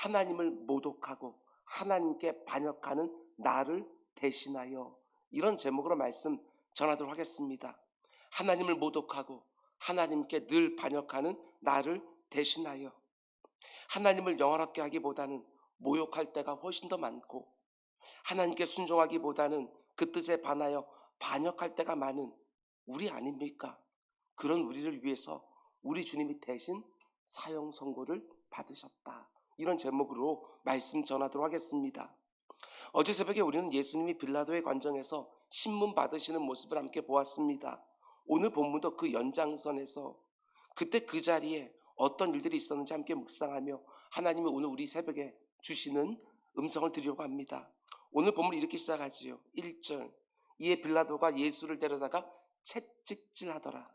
하나님을 모독하고 하나님께 반역하는 나를 대신하여, 이런 제목으로 말씀 전하도록 하겠습니다. 하나님을 모독하고 하나님께 늘 반역하는 나를 대신하여. 하나님을 영화롭게 하기보다는 모욕할 때가 훨씬 더 많고, 하나님께 순종하기보다는 그 뜻에 반하여 반역할 때가 많은 우리 아닙니까? 그런 우리를 위해서 우리 주님이 대신 사형 선고를 받으셨다. 이런 제목으로 말씀 전하도록 하겠습니다. 어제 새벽에 우리는 예수님이 빌라도의 관정에서 신문 받으시는 모습을 함께 보았습니다. 오늘 본문도 그 연장선에서 그때 그 자리에 어떤 일들이 있었는지 함께 묵상하며 하나님이 오늘 우리 새벽에 주시는 음성을 드리려고 합니다. 오늘 본문 이렇게 시작하지요. 1절, 이에 빌라도가 예수를 데려다가 채찍질하더라.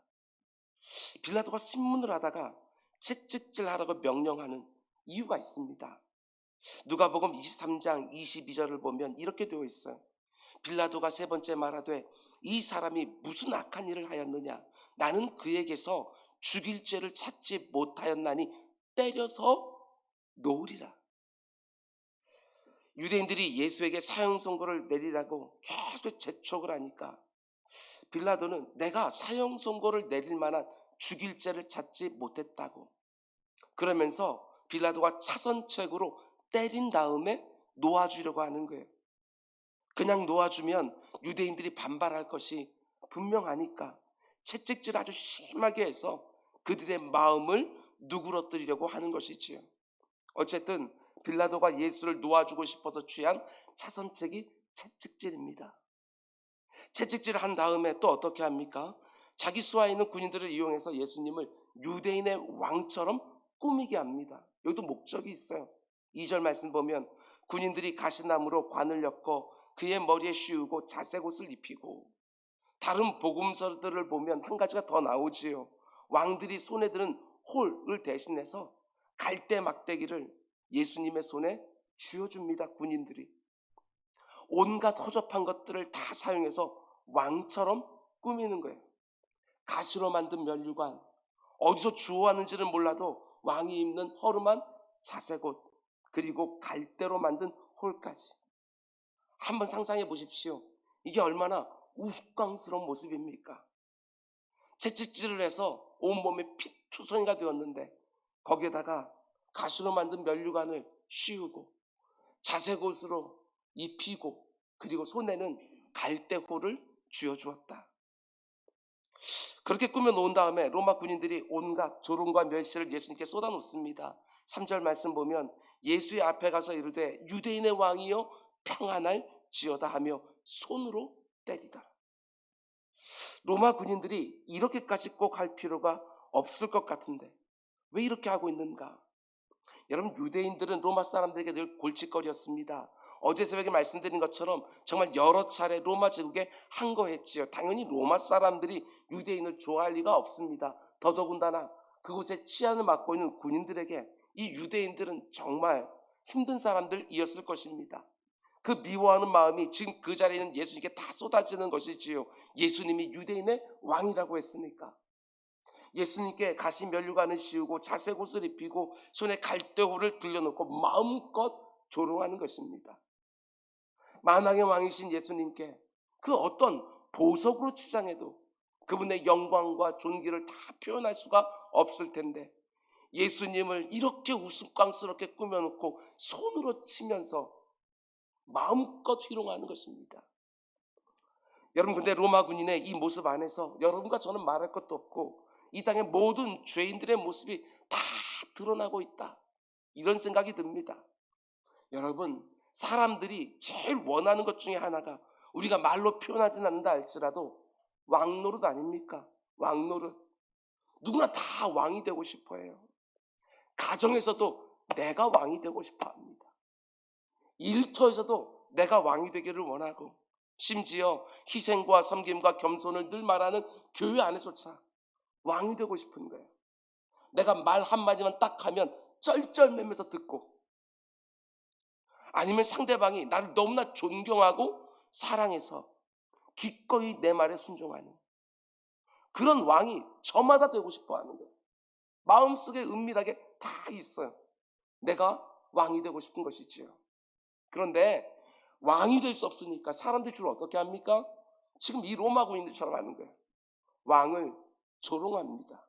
빌라도가 신문을 하다가 채찍질하라고 명령하는 이유가 있습니다. 누가복음 23장 22절을 보면 이렇게 되어 있어요. 빌라도가 세 번째 말하되 이 사람이 무슨 악한 일을 하였느냐, 나는 그에게서 죽일 죄를 찾지 못하였나니 때려서 놓으리라. 유대인들이 예수에게 사형 선고를 내리라고 계속 재촉을 하니까 빌라도는 내가 사형 선고를 내릴 만한 죽일 죄를 찾지 못했다고, 그러면서 빌라도가 차선책으로 때린 다음에 놓아주려고 하는 거예요. 그냥 놓아주면 유대인들이 반발할 것이 분명하니까 채찍질 아주 심하게 해서 그들의 마음을 누그러뜨리려고 하는 것이지요. 어쨌든 빌라도가 예수를 놓아주고 싶어서 취한 차선책이 채찍질입니다. 채찍질을 한 다음에 또 어떻게 합니까? 자기 수하에 있는 군인들을 이용해서 예수님을 유대인의 왕처럼 꾸미게 합니다. 여기도 목적이 있어요. 2절 말씀 보면 군인들이 가시나무로 관을 엮어 그의 머리에 씌우고 자색 옷을 입히고, 다른 복음서들을 보면 한 가지가 더 나오지요. 왕들이 손에 드는 홀을 대신해서 갈대 막대기를 예수님의 손에 쥐어줍니다. 군인들이 온갖 허접한 것들을 다 사용해서 왕처럼 꾸미는 거예요. 가시로 만든 면류관, 어디서 주워왔는지는 몰라도 왕이 입는 허름한 자색옷, 그리고 갈대로 만든 홀까지. 한번 상상해 보십시오. 이게 얼마나 우스꽝스러운 모습입니까? 채찍질을 해서 온몸에 피투성이가 되었는데 거기에다가 가시로 만든 면류관을 씌우고 자색옷으로 입히고, 그리고 손에는 갈대홀을 쥐어주었다. 그렇게 꾸며놓은 다음에 로마 군인들이 온갖 조롱과 멸시를 예수님께 쏟아놓습니다. 3절 말씀 보면 예수의 앞에 가서 이르되 유대인의 왕이여 평안할 지어다 하며 손으로 때리더라. 로마 군인들이 이렇게까지 꼭 할 필요가 없을 것 같은데 왜 이렇게 하고 있는가? 여러분, 유대인들은 로마 사람들에게 늘 골칫거리였습니다. 어제 새벽에 말씀드린 것처럼 정말 여러 차례 로마 제국에 항거했지요. 당연히 로마 사람들이 유대인을 좋아할 리가 없습니다. 더더군다나 그곳에 치안을 맡고 있는 군인들에게 이 유대인들은 정말 힘든 사람들이었을 것입니다. 그 미워하는 마음이 지금 그 자리에 있는 예수님께 다 쏟아지는 것이지요. 예수님이 유대인의 왕이라고 했으니까. 예수님께 가시 면류관을 씌우고 자색 옷을 입히고 손에 갈대홀을 들려놓고 마음껏 조롱하는 것입니다. 만왕의 왕이신 예수님께 그 어떤 보석으로 치장해도 그분의 영광과 존귀를 다 표현할 수가 없을 텐데 예수님을 이렇게 우스꽝스럽게 꾸며놓고 손으로 치면서 마음껏 희롱하는 것입니다. 여러분, 근데 로마 군인의 이 모습 안에서 여러분과 저는 말할 것도 없고 이 땅의 모든 죄인들의 모습이 다 드러나고 있다, 이런 생각이 듭니다. 여러분, 사람들이 제일 원하는 것 중에 하나가 우리가 말로 표현하지는 않는다 할지라도 왕노릇 아닙니까? 왕노릇. 누구나 다 왕이 되고 싶어 해요. 가정에서도 내가 왕이 되고 싶어 합니다. 일터에서도 내가 왕이 되기를 원하고, 심지어 희생과 섬김과 겸손을 늘 말하는 교회 안에서조차 왕이 되고 싶은 거예요. 내가 말 한마디만 딱 하면 쩔쩔매면서 듣고, 아니면 상대방이 나를 너무나 존경하고 사랑해서 기꺼이 내 말에 순종하는 그런 왕이 저마다 되고 싶어 하는 거예요. 마음속에 은밀하게 다 있어요. 내가 왕이 되고 싶은 것이지요. 그런데 왕이 될 수 없으니까 사람들이 주로 어떻게 합니까? 지금 이 로마 군인들처럼 하는 거예요. 왕을 조롱합니다.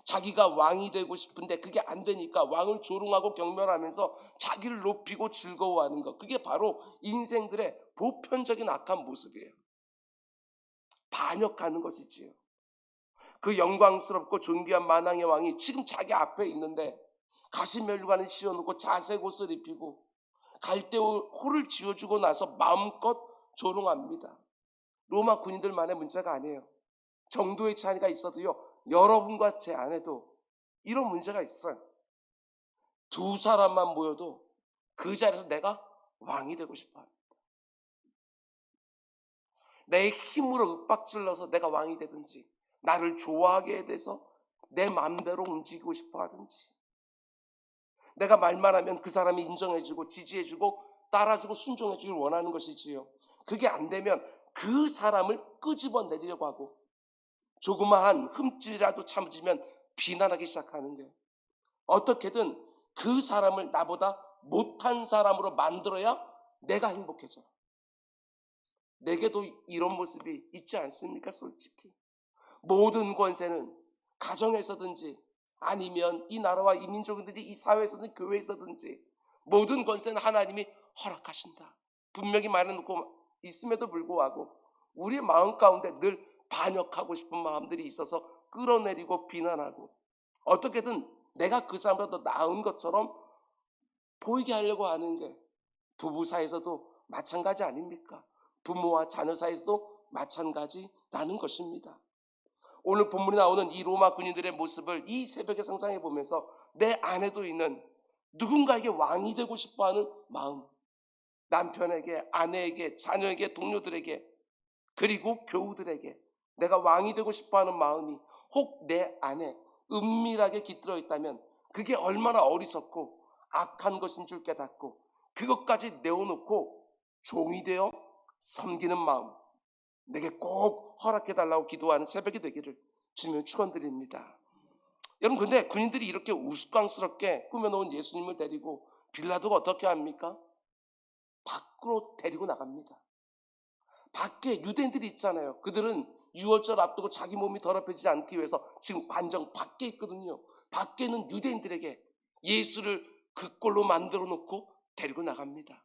자기가 왕이 되고 싶은데 그게 안 되니까 왕을 조롱하고 경멸하면서 자기를 높이고 즐거워하는 것. 그게 바로 인생들의 보편적인 악한 모습이에요. 반역하는 것이지요. 그 영광스럽고 존귀한 만왕의 왕이 지금 자기 앞에 있는데 가시면류관을 씌워놓고 자색 옷을 입히고 갈대호를 지어주고 나서 마음껏 조롱합니다. 로마 군인들만의 문제가 아니에요. 정도의 차이가 있어도요, 여러분과 제 안에도 이런 문제가 있어요. 두 사람만 모여도 그 자리에서 내가 왕이 되고 싶어요. 내 힘으로 윽박질러서 내가 왕이 되든지, 나를 좋아하게 돼서 내 마음대로 움직이고 싶어 하든지, 내가 말만 하면 그 사람이 인정해주고 지지해주고 따라주고 순종해주길 원하는 것이지요. 그게 안 되면 그 사람을 끄집어내리려고 하고 조그마한 흠집이라도 참으면 비난하기 시작하는 거예요. 어떻게든 그 사람을 나보다 못한 사람으로 만들어야 내가 행복해져. 내게도 이런 모습이 있지 않습니까? 솔직히 모든 권세는 가정에서든지 아니면 이 나라와 이 민족들이 이 사회에서든 교회에서든지 모든 권세는 하나님이 허락하신다. 분명히 말해놓고 있음에도 불구하고 우리의 마음 가운데 늘 반역하고 싶은 마음들이 있어서 끌어내리고 비난하고 어떻게든 내가 그 사람보다 더 나은 것처럼 보이게 하려고 하는 게 부부 사이에서도 마찬가지 아닙니까? 부모와 자녀 사이에서도 마찬가지라는 것입니다. 오늘 본문에 나오는 이 로마 군인들의 모습을 이 새벽에 상상해 보면서 내 안에도 있는 누군가에게 왕이 되고 싶어하는 마음, 남편에게, 아내에게, 자녀에게, 동료들에게, 그리고 교우들에게 내가 왕이 되고 싶어하는 마음이 혹 내 안에 은밀하게 깃들어 있다면 그게 얼마나 어리석고 악한 것인 줄 깨닫고 그것까지 내어놓고 종이 되어 섬기는 마음, 내게 꼭 허락해달라고 기도하는 새벽이 되기를 주님의 축원드립니다. 여러분, 근데 군인들이 이렇게 우스꽝스럽게 꾸며놓은 예수님을 데리고 빌라도가 어떻게 합니까? 밖으로 데리고 나갑니다. 밖에 유대인들이 있잖아요. 그들은 유월절 앞두고 자기 몸이 더럽혀지지 않기 위해서 지금 관정 밖에 있거든요. 밖에 있는 유대인들에게 예수를 그 꼴로 만들어 놓고 데리고 나갑니다.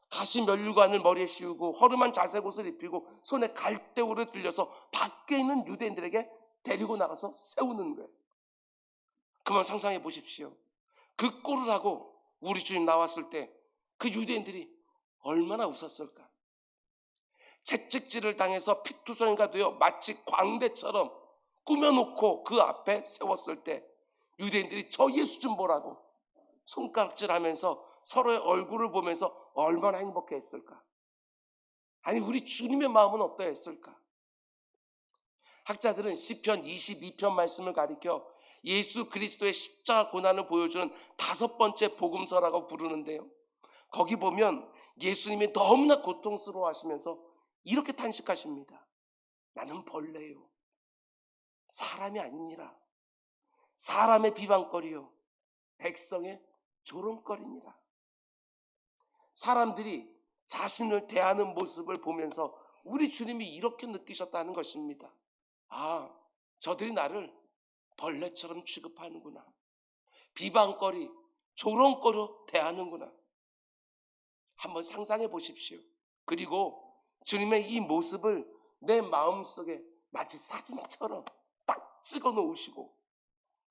가시 면류관을 머리에 씌우고 허름한 자색 옷을 입히고 손에 갈대우를 들려서 밖에 있는 유대인들에게 데리고 나가서 세우는 거예요. 그만 상상해 보십시오. 그 꼴을 하고 우리 주님 나왔을 때 그 유대인들이 얼마나 웃었을까. 채찍질을 당해서 피투성이가 되어 마치 광대처럼 꾸며놓고 그 앞에 세웠을 때 유대인들이 저 예수 좀 보라고 손가락질하면서 서로의 얼굴을 보면서 얼마나 행복해했을까. 아니, 우리 주님의 마음은 어떠했을까. 학자들은 시편 22편 말씀을 가리켜 예수 그리스도의 십자가 고난을 보여주는 5번째 복음서라고 부르는데요. 거기 보면 예수님이 너무나 고통스러워 하시면서 이렇게 탄식하십니다. 나는 벌레요, 사람이 아니니라. 사람의 비방거리요, 백성의 조롱거리니라. 사람들이 자신을 대하는 모습을 보면서 우리 주님이 이렇게 느끼셨다는 것입니다. 아, 저들이 나를 벌레처럼 취급하는구나. 비방거리, 조롱거리로 대하는구나. 한번 상상해 보십시오. 그리고 주님의 이 모습을 내 마음속에 마치 사진처럼 딱 찍어 놓으시고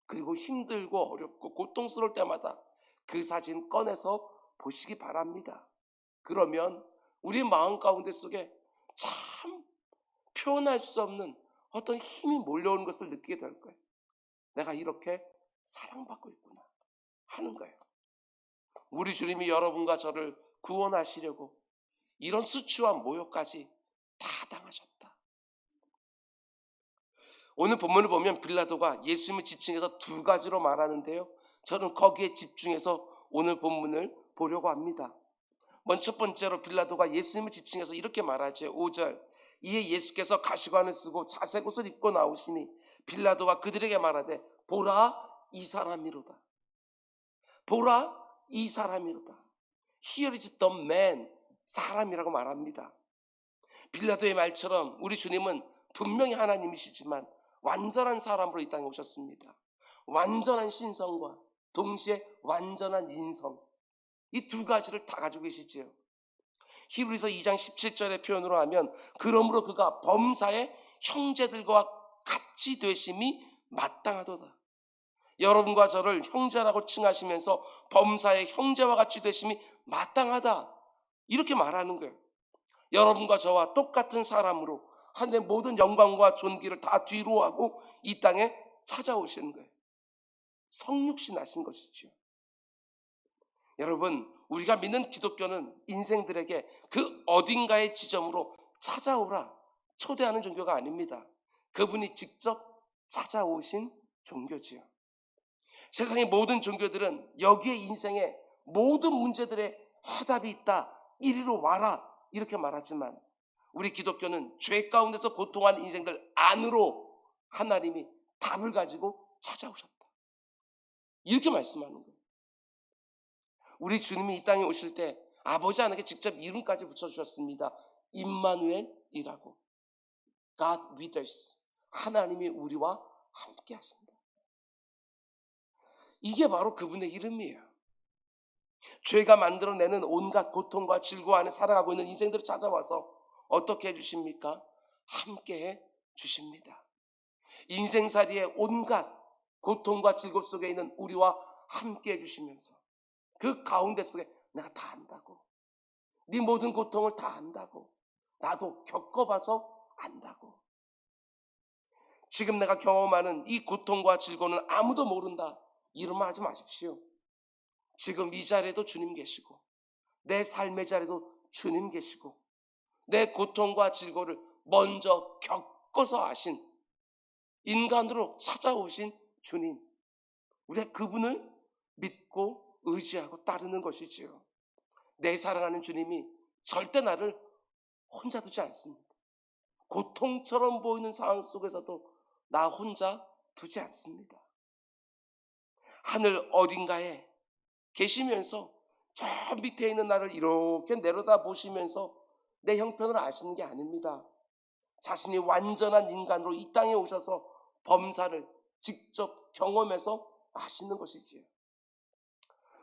그리고 힘들고 어렵고 고통스러울 때마다 그 사진 꺼내서 보시기 바랍니다. 그러면 우리 마음 가운데 속에 참 표현할 수 없는 어떤 힘이 몰려오는 것을 느끼게 될 거예요. 내가 이렇게 사랑받고 있구나 하는 거예요. 우리 주님이 여러분과 저를 구원하시려고 이런 수치와 모욕까지 다 당하셨다. 오늘 본문을 보면 빌라도가 예수님을 지칭해서 2가지로 말하는데요. 저는 거기에 집중해서 오늘 본문을 보려고 합니다. 먼저 첫 번째로 빌라도가 예수님을 지칭해서 이렇게 말하죠. 5절, 이에 예수께서 가시관을 쓰고 자색 옷을 입고 나오시니 빌라도가 그들에게 말하되 보라, 이 사람이로다. 보라, 이 사람이로다. Here is the man, 사람이라고 말합니다. 빌라도의 말처럼 우리 주님은 분명히 하나님이시지만 완전한 사람으로 이 땅에 오셨습니다. 완전한 신성과 동시에 완전한 인성, 이 두 가지를 다 가지고 계시지요. 히브리서 2장 17절의 표현으로 하면 그러므로 그가 범사의 형제들과 같이 되심이 마땅하도다. 여러분과 저를 형제라고 칭하시면서 범사의 형제와 같이 되심이 마땅하다, 이렇게 말하는 거예요. 여러분과 저와 똑같은 사람으로 하늘의 모든 영광과 존귀를 다 뒤로하고 이 땅에 찾아오시는 거예요. 성육신 하신 것이죠. 여러분, 우리가 믿는 기독교는 인생들에게 그 어딘가의 지점으로 찾아오라 초대하는 종교가 아닙니다. 그분이 직접 찾아오신 종교지요. 세상의 모든 종교들은 여기에 인생의 모든 문제들의 해답이 있다, 이리로 와라, 이렇게 말하지만 우리 기독교는 죄 가운데서 고통하는 인생들 안으로 하나님이 답을 가지고 찾아오셨다, 이렇게 말씀하는 거예요. 우리 주님이 이 땅에 오실 때 아버지 하나님께 직접 이름까지 붙여주셨습니다. 임마누엘이라고. God with us. 하나님이 우리와 함께 하신다. 이게 바로 그분의 이름이에요. 죄가 만들어내는 온갖 고통과 질고 안에 살아가고 있는 인생들을 찾아와서 어떻게 해주십니까? 함께 해주십니다. 인생살이의 온갖 고통과 질고 속에 있는 우리와 함께 해주시면서 그 가운데 속에 내가 다 안다고, 네 모든 고통을 다 안다고, 나도 겪어봐서 안다고. 지금 내가 경험하는 이 고통과 질고는 아무도 모른다, 이런 말 하지 마십시오. 지금 이 자리에도 주님 계시고 내 삶의 자리에도 주님 계시고 내 고통과 질고를 먼저 겪어서 아신, 인간으로 찾아오신 주님, 우리가 그분을 믿고 의지하고 따르는 것이지요. 내 사랑하는 주님이 절대 나를 혼자 두지 않습니다. 고통처럼 보이는 상황 속에서도 나 혼자 두지 않습니다. 하늘 어딘가에 계시면서 저 밑에 있는 나를 이렇게 내려다 보시면서 내 형편을 아시는 게 아닙니다. 자신이 완전한 인간으로 이 땅에 오셔서 범사를 직접 경험해서 아시는 것이지요.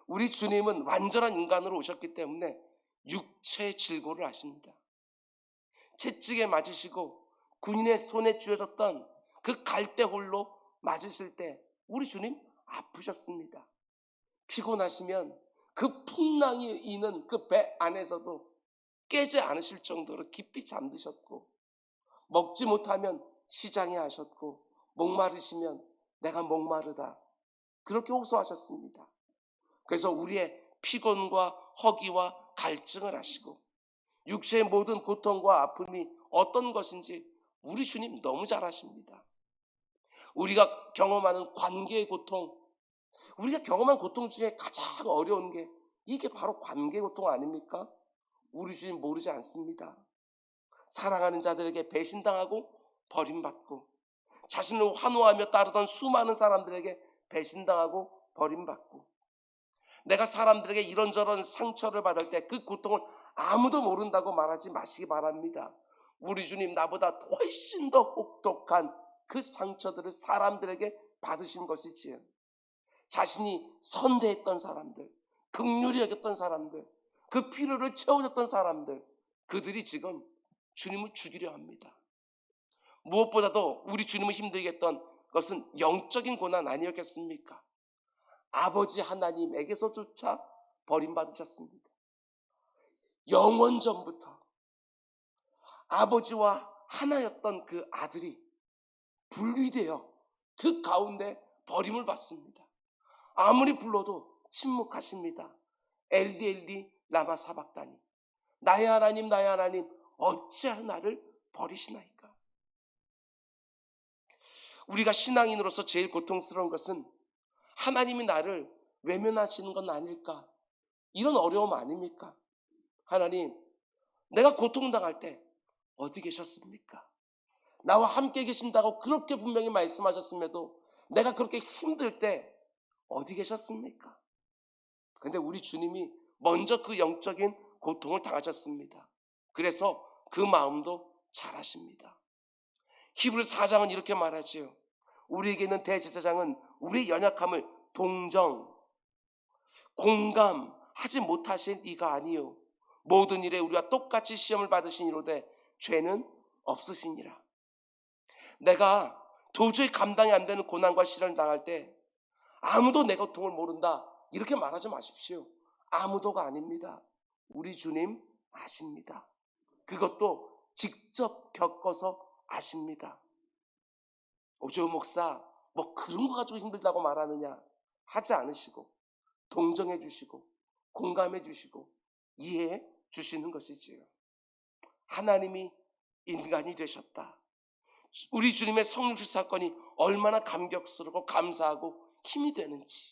우리 주님은 완전한 인간으로 오셨기 때문에 육체의 질고를 아십니다. 채찍에 맞으시고 군인의 손에 쥐어졌던 그 갈대홀로 맞으실 때 우리 주님 아프셨습니다. 피곤하시면 그 풍랑이 이는 그 배 안에서도 깨지 않으실 정도로 깊이 잠드셨고, 먹지 못하면 시장에 하셨고, 목마르시면 내가 목마르다, 그렇게 호소하셨습니다. 그래서 우리의 피곤과 허기와 갈증을 하시고 육체의 모든 고통과 아픔이 어떤 것인지 우리 주님 너무 잘 아십니다. 우리가 경험하는 관계의 고통, 우리가 경험한 고통 중에 가장 어려운 게 이게 바로 관계 고통 아닙니까? 우리 주님 모르지 않습니다. 사랑하는 자들에게 배신당하고 버림받고, 자신을 환호하며 따르던 수많은 사람들에게 배신당하고 버림받고, 내가 사람들에게 이런저런 상처를 받을 때 그 고통을 아무도 모른다고 말하지 마시기 바랍니다. 우리 주님 나보다 훨씬 더 혹독한 그 상처들을 사람들에게 받으신 것이지요. 자신이 선대했던 사람들, 긍휼히 여겼던 사람들, 그 필요를 채워줬던 사람들, 그들이 지금 주님을 죽이려 합니다. 무엇보다도 우리 주님을 힘들게 했던 것은 영적인 고난 아니었겠습니까? 아버지 하나님에게서조차 버림받으셨습니다. 영원 전부터 아버지와 하나였던 그 아들이 분리되어 그 가운데 버림을 받습니다. 아무리 불러도 침묵하십니다. 엘리 엘리 라마 사박다니, 나의 하나님 나의 하나님 어찌 나를 버리시나이까. 우리가 신앙인으로서 제일 고통스러운 것은 하나님이 나를 외면하시는 건 아닐까, 이런 어려움 아닙니까? 하나님, 내가 고통당할 때 어디 계셨습니까? 나와 함께 계신다고 그렇게 분명히 말씀하셨음에도 내가 그렇게 힘들 때 어디 계셨습니까? 근데 우리 주님이 먼저 그 영적인 고통을 당하셨습니다. 그래서 그 마음도 잘 아십니다. 히브리 4장은 이렇게 말하지요. 우리에게 있는 대제사장은 우리의 연약함을 동정, 공감하지 못하신 이가 아니요 모든 일에 우리와 똑같이 시험을 받으신 이로되 죄는 없으시니라. 내가 도저히 감당이 안 되는 고난과 시련을 당할 때 아무도 내 고통을 모른다 이렇게 말하지 마십시오. 아무도가 아닙니다. 우리 주님 아십니다. 그것도 직접 겪어서 아십니다. 오조 목사 뭐 그런 거 가지고 힘들다고 말하느냐 하지 않으시고 동정해 주시고 공감해 주시고 이해해 주시는 것이지요. 하나님이 인간이 되셨다. 우리 주님의 성육신 사건이 얼마나 감격스럽고 감사하고 힘이 되는지,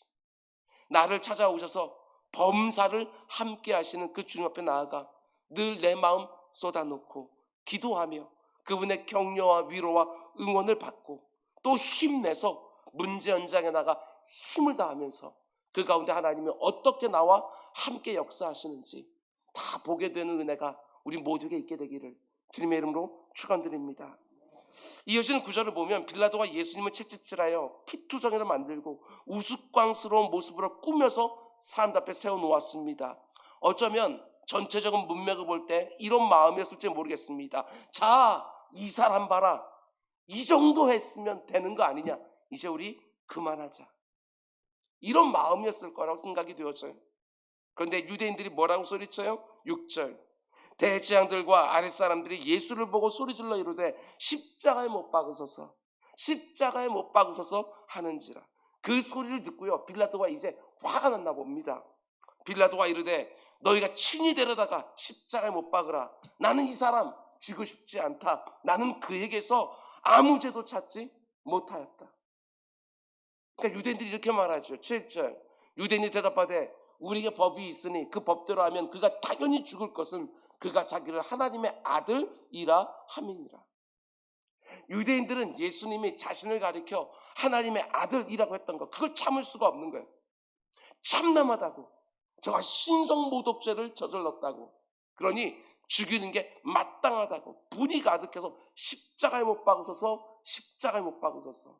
나를 찾아오셔서 범사를 함께 하시는 그 주님 앞에 나아가 늘 내 마음 쏟아놓고 기도하며 그분의 격려와 위로와 응원을 받고 또 힘내서 문제 현장에 나가 힘을 다하면서 그 가운데 하나님이 어떻게 나와 함께 역사하시는지 다 보게 되는 은혜가 우리 모두에게 있게 되기를 주님의 이름으로 축원드립니다. 이어지는 구절을 보면 빌라도가 예수님을 채찍질하여 피투성이를 만들고 우스꽝스러운 모습으로 꾸며서 사람들 앞에 세워놓았습니다. 어쩌면 전체적인 문맥을 볼 때 이런 마음이었을지 모르겠습니다. 자, 이 사람 봐라. 이 정도 했으면 되는 거 아니냐. 이제 우리 그만하자. 이런 마음이었을 거라고 생각이 되어져요. 그런데 유대인들이 뭐라고 소리쳐요? 6절. 대제사장들과 아랫사람들이 예수를 보고 소리질러 이르되 십자가에 못 박으소서, 십자가에 못 박으소서 하는지라. 그 소리를 듣고요 빌라도가 이제 화가 났나 봅니다. 빌라도가 이르되 너희가 친히 데려다가 십자가에 못 박으라. 나는 이 사람 죽이고 싶지 않다. 나는 그에게서 아무 죄도 찾지 못하였다. 그러니까 유대인들이 이렇게 말하죠. 7절. 유대인이 대답하되 우리에게 법이 있으니 그 법대로 하면 그가 당연히 죽을 것은 그가 자기를 하나님의 아들이라 함이니라. 유대인들은 예수님이 자신을 가리켜 하나님의 아들이라고 했던 것, 그걸 참을 수가 없는 거예요. 참남하다고. 저가 신성모독죄를 저질렀다고. 그러니 죽이는 게 마땅하다고 분이 가득해서 십자가에 못 박으소서, 십자가에 못 박으소서.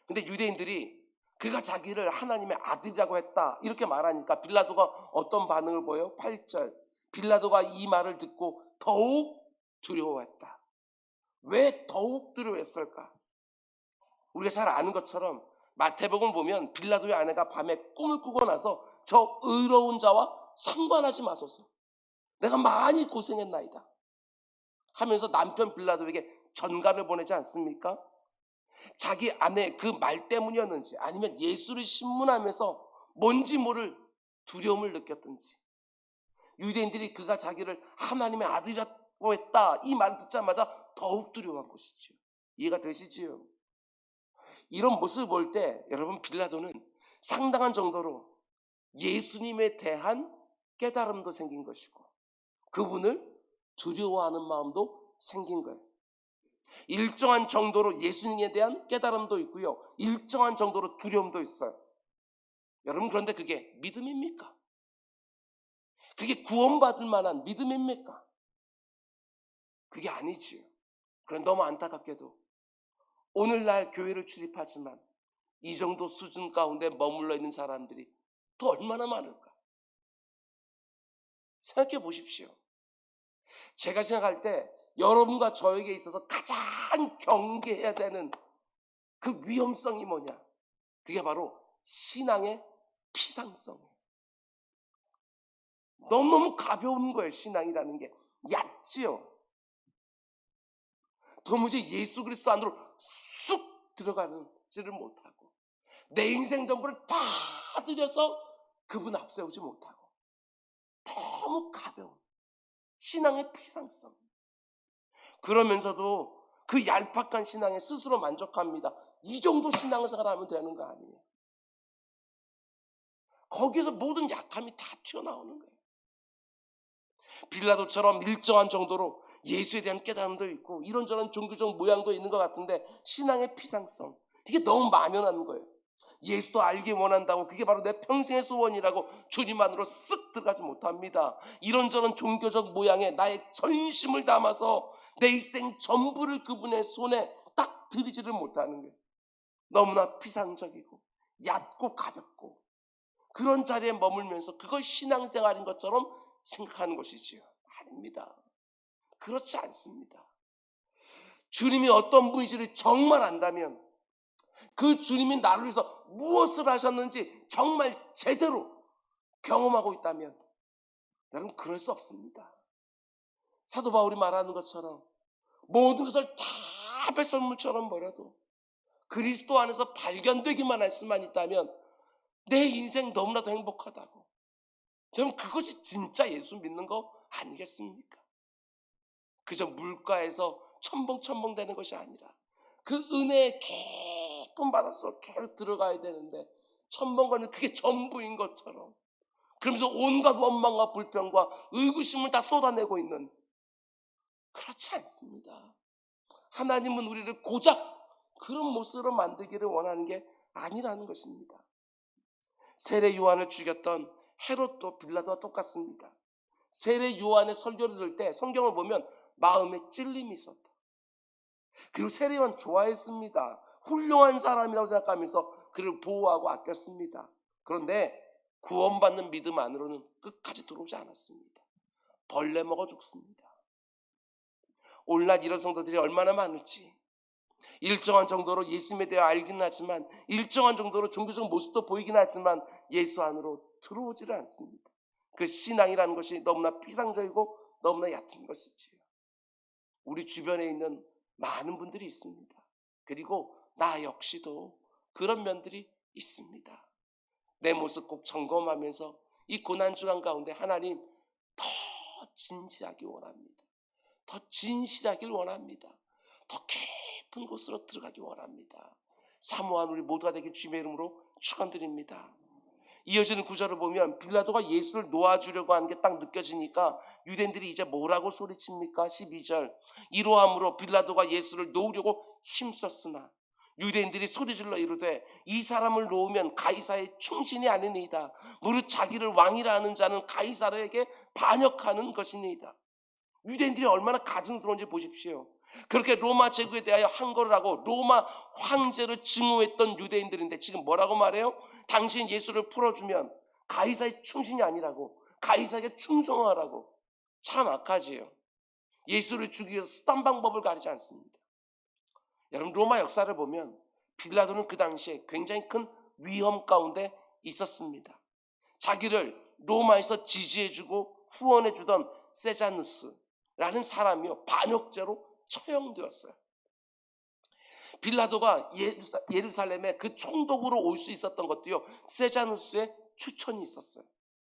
근데 유대인들이 그가 자기를 하나님의 아들이라고 했다 이렇게 말하니까 빌라도가 어떤 반응을 보여요? 8절. 빌라도가 이 말을 듣고 더욱 두려워했다. 왜 더욱 두려워했을까? 우리가 잘 아는 것처럼 마태복음을 보면 빌라도의 아내가 밤에 꿈을 꾸고 나서 저 의로운 자와 상관하지 마소서, 내가 많이 고생했나이다 하면서 남편 빌라도에게 전가를 보내지 않습니까? 자기 아내 그 말 때문이었는지 아니면 예수를 신문하면서 뭔지 모를 두려움을 느꼈든지 유대인들이 그가 자기를 하나님의 아들이라고 했다 이 말을 듣자마자 더욱 두려워한 것이죠. 이해가 되시지요? 이런 모습을 볼 때 여러분 빌라도는 상당한 정도로 예수님에 대한 깨달음도 생긴 것이고 그분을 두려워하는 마음도 생긴 거예요. 일정한 정도로 예수님에 대한 깨달음도 있고요, 일정한 정도로 두려움도 있어요. 여러분 그런데 그게 믿음입니까? 그게 구원받을 만한 믿음입니까? 그게 아니지요. 그런데 너무 안타깝게도 오늘날 교회를 출입하지만 이 정도 수준 가운데 머물러 있는 사람들이 또 얼마나 많을까? 생각해 보십시오. 제가 생각할 때 여러분과 저에게 있어서 가장 경계해야 되는 그 위험성이 뭐냐? 그게 바로 신앙의 피상성이에요. 너무너무 가벼운 거예요. 신앙이라는 게 얕지요. 도무지 예수 그리스도 안으로 쑥 들어가지를 못하고 내 인생 전부를 다 들여서 그분 앞세우지 못하고 너무 가벼운 신앙의 피상성. 그러면서도 그 얄팍한 신앙에 스스로 만족합니다. 이 정도 신앙을 생활하면 되는 거 아니에요. 거기서 모든 약함이 다 튀어나오는 거예요. 빌라도처럼 일정한 정도로 예수에 대한 깨달음도 있고 이런저런 종교적 모양도 있는 것 같은데 신앙의 피상성, 이게 너무 만연한 거예요. 예수도 알기 원한다고 그게 바로 내 평생의 소원이라고 주님 안으로 쓱 들어가지 못합니다. 이런저런 종교적 모양에 나의 전심을 담아서 내 일생 전부를 그분의 손에 딱 들이지를 못하는 게 너무나 피상적이고 얕고 가볍고 그런 자리에 머물면서 그걸 신앙생활인 것처럼 생각하는 것이지요. 아닙니다. 그렇지 않습니다. 주님이 어떤 분이지를 정말 안다면 그 주님이 나를 위해서 무엇을 하셨는지 정말 제대로 경험하고 있다면 여러분 그럴 수 없습니다. 사도 바울이 말하는 것처럼 모든 것을 다 배설물처럼 버려도 그리스도 안에서 발견되기만 할 수만 있다면 내 인생 너무나도 행복하다고. 저는 그것이 진짜 예수 믿는 거 아니겠습니까? 그저 물가에서 첨벙첨벙 되는 것이 아니라 그 은혜의 깊은 바닷속 계속 들어가야 되는데 첨벙거리는 그게 전부인 것처럼 그러면서 온갖 원망과 불평과 의구심을 다 쏟아내고 있는, 그렇지 않습니다. 하나님은 우리를 고작 그런 모습으로 만들기를 원하는 게 아니라는 것입니다. 세례 요한을 죽였던 헤롯도 빌라도와 똑같습니다. 세례 요한의 설교를 들을 때 성경을 보면 마음에 찔림이 있었다. 그리고 세례 요한 좋아했습니다. 훌륭한 사람이라고 생각하면서 그를 보호하고 아꼈습니다. 그런데 구원받는 믿음 안으로는 끝까지 들어오지 않았습니다. 벌레 먹어 죽습니다. 오늘날 이런 성도들이 얼마나 많을지, 일정한 정도로 예수님에 대해 알기는 하지만 일정한 정도로 종교적 모습도 보이긴 하지만 예수 안으로 들어오지를 않습니다. 그 신앙이라는 것이 너무나 피상적이고 너무나 얕은 것이지요. 우리 주변에 있는 많은 분들이 있습니다. 그리고 나 역시도 그런 면들이 있습니다. 내 모습 꼭 점검하면서 이 고난주간 가운데 하나님 더 진지하길 원합니다. 더 진실하길 원합니다. 더 깊은 곳으로 들어가길 원합니다. 사모한 우리 모두가 되길 주님의 이름으로 축원드립니다. 이어지는 구절을 보면 빌라도가 예수를 놓아주려고 하는 게 딱 느껴지니까 유대인들이 이제 뭐라고 소리칩니까? 12절, 이러함으로 빌라도가 예수를 놓으려고 힘썼으나 유대인들이 소리질러 이르되 이 사람을 놓으면 가이사의 충신이 아니니이다. 무릇 자기를 왕이라 하는 자는 가이사에게 반역하는 것이니이다. 유대인들이 얼마나 가증스러운지 보십시오. 그렇게 로마 제국에 대하여 항거를 하고 로마 황제를 증오했던 유대인들인데 지금 뭐라고 말해요? 당신 예수를 풀어주면 가이사의 충신이 아니라고, 가이사에게 충성하라고. 참 악하지요. 예수를 죽이기 위해서 수단 방법을 가리지 않습니다. 여러분 로마 역사를 보면 빌라도는 그 당시에 굉장히 큰 위험 가운데 있었습니다. 자기를 로마에서 지지해주고 후원해주던 세자누스라는 사람이요 반역죄로 처형되었어요. 빌라도가 예루살렘에 그 총독으로 올 수 있었던 것도요 세자누스의 추천이 있었어요.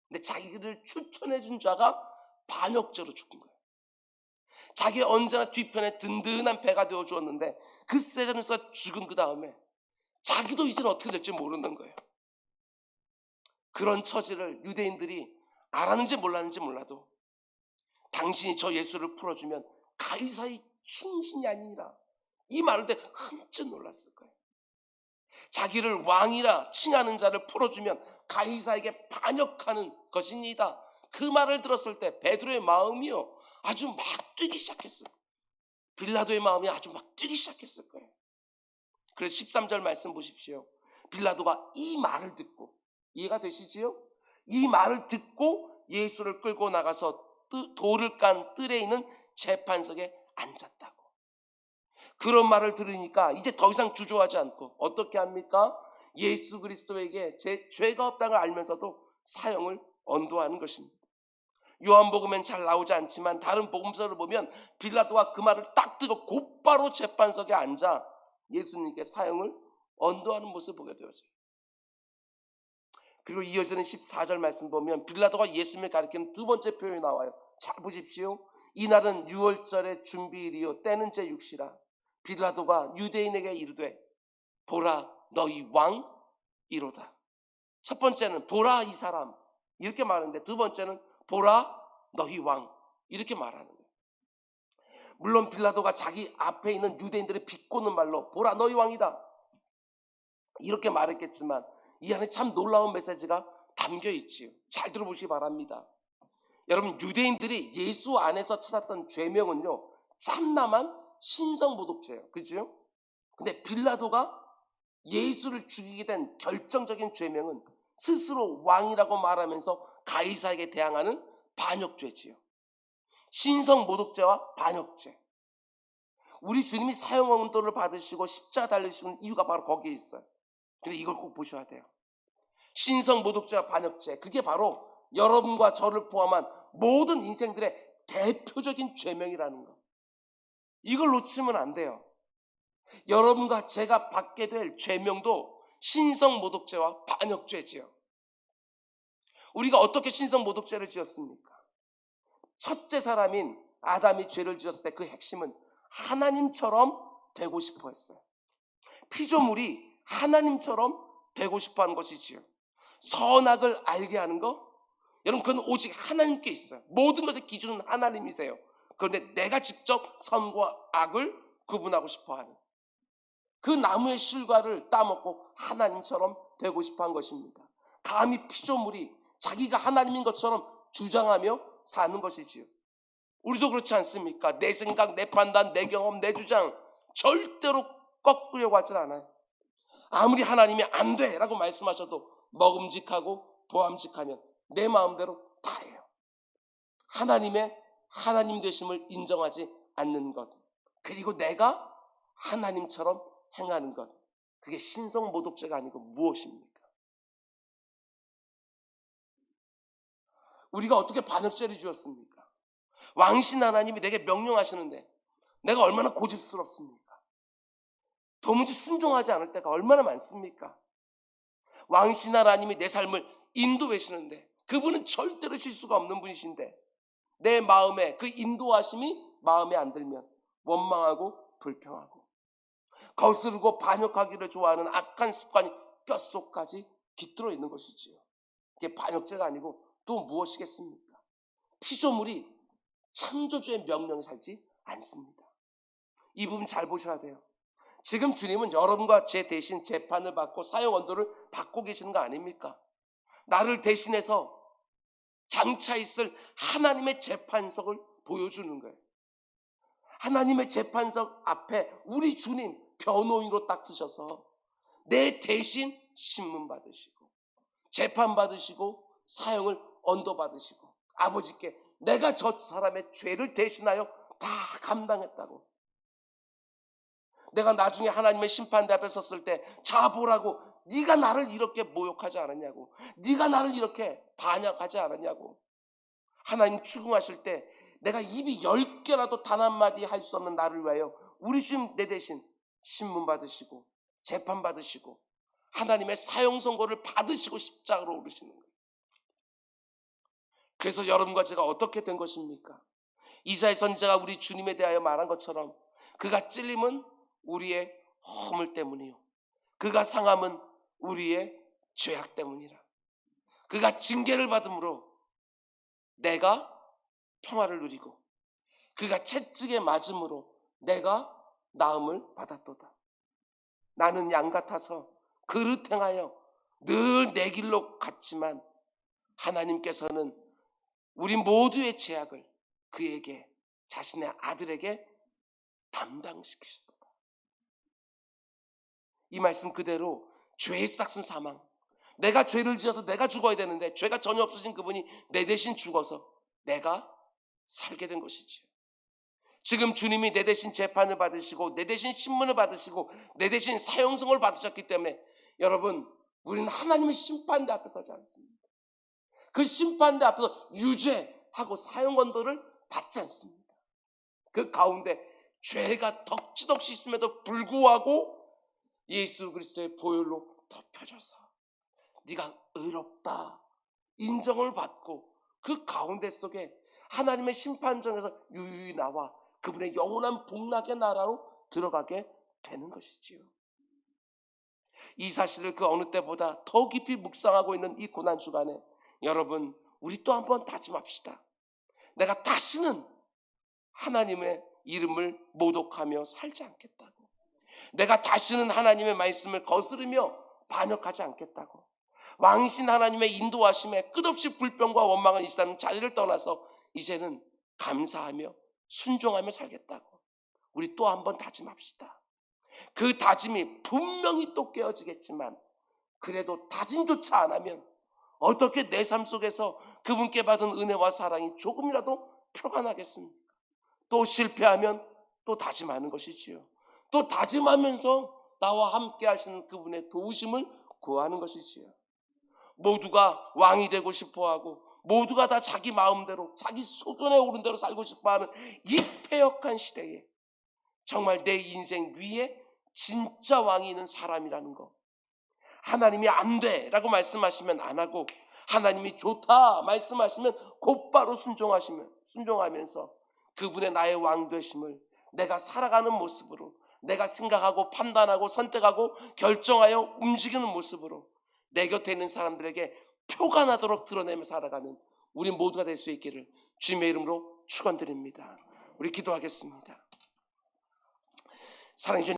근데 자기를 추천해준 자가 반역죄로 죽은 거예요. 자기 언제나 뒤편에 든든한 배가 되어 주었는데 그 세자누스가 죽은 그 다음에 자기도 이제는 어떻게 될지 모르는 거예요. 그런 처지를 유대인들이 알았는지 몰랐는지 몰라도 당신이 저 예수를 풀어주면 가이사의 충신이 아니니라 이 말을 듣고 흠쩍 놀랐을 거예요. 자기를 왕이라 칭하는 자를 풀어주면 가이사에게 반역하는 것이니이다. 그 말을 들었을 때 베드로의 마음이요 아주 막 뛰기 시작했어요. 빌라도의 마음이 아주 막 뛰기 시작했을 거예요. 그래서 13절 말씀 보십시오. 빌라도가 이 말을 듣고, 이해가 되시지요? 이 말을 듣고 예수를 끌고 나가서 돌을 깐 뜰에 있는 재판석에 앉았다고. 그런 말을 들으니까 이제 더 이상 주저하지 않고 어떻게 합니까? 예수 그리스도에게 제 죄가 없다는 걸 알면서도 사형을 언도하는 것입니다. 요한복음엔 잘 나오지 않지만 다른 복음서를 보면 빌라도가 그 말을 딱 듣고 곧바로 재판석에 앉아 예수님께 사형을 언도하는 모습을 보게 되어져요. 그리고 이어지는 14절 말씀 보면 빌라도가 예수님을 가리키는 두 번째 표현이 나와요. 잘 보십시오. 이날은 6월절의 준비일이요 때는 제6시라. 빌라도가 유대인에게 이르되 보라 너희 왕이로다. 첫 번째는 보라 이 사람 이렇게 말하는데 두 번째는 보라 너희 왕 이렇게 말하는 거예요. 물론 빌라도가 자기 앞에 있는 유대인들을 비꼬는 말로 보라 너희 왕이다. 이렇게 말했겠지만 이 안에 참 놀라운 메시지가 담겨 있지요. 잘 들어보시기 바랍니다. 여러분, 유대인들이 예수 안에서 찾았던 죄명은요, 참남한 신성모독죄예요. 그죠? 근데 빌라도가 예수를 죽이게 된 결정적인 죄명은 스스로 왕이라고 말하면서 가이사에게 대항하는 반역죄지요. 신성모독죄와 반역죄. 우리 주님이 사형언도를 받으시고 십자가 달리시는 이유가 바로 거기에 있어요. 근데 이걸 꼭 보셔야 돼요. 신성모독죄와 반역죄, 그게 바로 여러분과 저를 포함한 모든 인생들의 대표적인 죄명이라는 거. 이걸 놓치면 안 돼요. 여러분과 제가 받게 될 죄명도 신성모독죄와 반역죄지요. 우리가 어떻게 신성모독죄를 지었습니까? 첫째 사람인 아담이 죄를 지었을 때 그 핵심은 하나님처럼 되고 싶어 했어요. 피조물이 하나님처럼 되고 싶어 하는 것이지요. 선악을 알게 하는 거, 여러분, 그건 오직 하나님께 있어요. 모든 것의 기준은 하나님이세요. 그런데 내가 직접 선과 악을 구분하고 싶어 하는, 그 나무의 실과를 따먹고 하나님처럼 되고 싶어 한 것입니다. 감히 피조물이 자기가 하나님인 것처럼 주장하며 사는 것이지요. 우리도 그렇지 않습니까? 내 생각, 내 판단, 내 경험, 내 주장 절대로 꺾으려고 하질 않아요. 아무리 하나님이 안 돼 라고 말씀하셔도 먹음직하고 보암직하면 내 마음대로 다 해요. 하나님의 하나님 되심을 인정하지 않는 것, 그리고 내가 하나님처럼 행하는 것, 그게 신성모독죄가 아니고 무엇입니까? 우리가 어떻게 반역죄를 지었습니까? 왕신 하나님이 내게 명령하시는데 내가 얼마나 고집스럽습니까? 도무지 순종하지 않을 때가 얼마나 많습니까? 왕신 하나님이 내 삶을 인도하시는데 그분은 절대로 실수가 없는 분이신데 내 마음에 그 인도하심이 마음에 안 들면 원망하고 불평하고 거스르고 반역하기를 좋아하는 악한 습관이 뼛속까지 깃들어 있는 것이지요. 이게 반역죄가 아니고 또 무엇이겠습니까? 피조물이 창조주의 명령에 살지 않습니다. 이 부분 잘 보셔야 돼요. 지금 주님은 여러분과 제 대신 재판을 받고 사형 언도를 받고 계시는 거 아닙니까? 나를 대신해서 장차 있을 하나님의 재판석을 보여주는 거예요. 하나님의 재판석 앞에 우리 주님 변호인으로 딱 서셔서 내 대신 신문 받으시고 재판 받으시고 사형을 언도 받으시고 아버지께 내가 저 사람의 죄를 대신하여 다 감당했다고, 내가 나중에 하나님의 심판대 앞에 섰을 때 자 보라고, 네가 나를 이렇게 모욕하지 않았냐고, 네가 나를 이렇게 반역하지 않았냐고, 하나님 추궁하실 때 내가 입이 10개라도 단 한마디 할 수 없는 나를 위하여 우리 주님 내 대신 신문 받으시고 재판 받으시고 하나님의 사형 선고를 받으시고 십자가로 오르시는 거예요. 그래서 여러분과 제가 어떻게 된 것입니까? 이사야 선지자가 우리 주님에 대하여 말한 것처럼 그가 찔림은 우리의 허물 때문이요, 그가 상함은 우리의 죄악 때문이라. 그가 징계를 받음으로 내가 평화를 누리고 그가 채찍에 맞음으로 내가 나음을 받았도다. 나는 양 같아서 그릇 행하여 늘 내 길로 갔지만 하나님께서는 우리 모두의 죄악을 그에게, 자신의 아들에게 담당시키셨다. 이 말씀 그대로 죄의 싹슨 사망, 내가 죄를 지어서 내가 죽어야 되는데 죄가 전혀 없어진 그분이 내 대신 죽어서 내가 살게 된 것이지요. 지금 주님이 내 대신 재판을 받으시고 내 대신 신문을 받으시고 내 대신 사형성을 받으셨기 때문에 여러분, 우리는 하나님의 심판대 앞에 서지 않습니다. 그 심판대 앞에서 유죄하고 사형언도를 받지 않습니다. 그 가운데 죄가 덕지덕지 있음에도 불구하고 예수 그리스도의 보혈로 덮여져서 네가 의롭다 인정을 받고 그 가운데 속에 하나님의 심판정에서 유유히 나와 그분의 영원한 복락의 나라로 들어가게 되는 것이지요. 이 사실을 그 어느 때보다 더 깊이 묵상하고 있는 이 고난 주간에 여러분, 우리 또 한번 다짐합시다. 내가 다시는 하나님의 이름을 모독하며 살지 않겠다고. 내가 다시는 하나님의 말씀을 거스르며 반역하지 않겠다고. 왕이신 하나님의 인도하심에 끝없이 불평과 원망을 있다는 자리를 떠나서 이제는 감사하며 순종하며 살겠다고. 우리 또 한번 다짐합시다. 그 다짐이 분명히 또 깨어지겠지만 그래도 다짐조차 안 하면 어떻게 내 삶 속에서 그분께 받은 은혜와 사랑이 조금이라도 표가 나겠습니까? 또 실패하면 또 다짐하는 것이지요. 또 다짐하면서 나와 함께 하시는 그분의 도우심을 구하는 것이지요. 모두가 왕이 되고 싶어하고 모두가 다 자기 마음대로 자기 소견에 오른 대로 살고 싶어하는 이 패역한 시대에 정말 내 인생 위에 진짜 왕이 있는 사람이라는 거, 하나님이 안 돼라고 말씀하시면 안 하고 하나님이 좋다 말씀하시면 곧바로 순종하면서 그분의 나의 왕 되심을 내가 살아가는 모습으로, 내가 생각하고 판단하고 선택하고 결정하여 움직이는 모습으로 내 곁에 있는 사람들에게 표가 나도록 드러내며 살아가는 우리 모두가 될 수 있기를 주님의 이름으로 축원드립니다. 우리 기도하겠습니다. 사랑해 주님.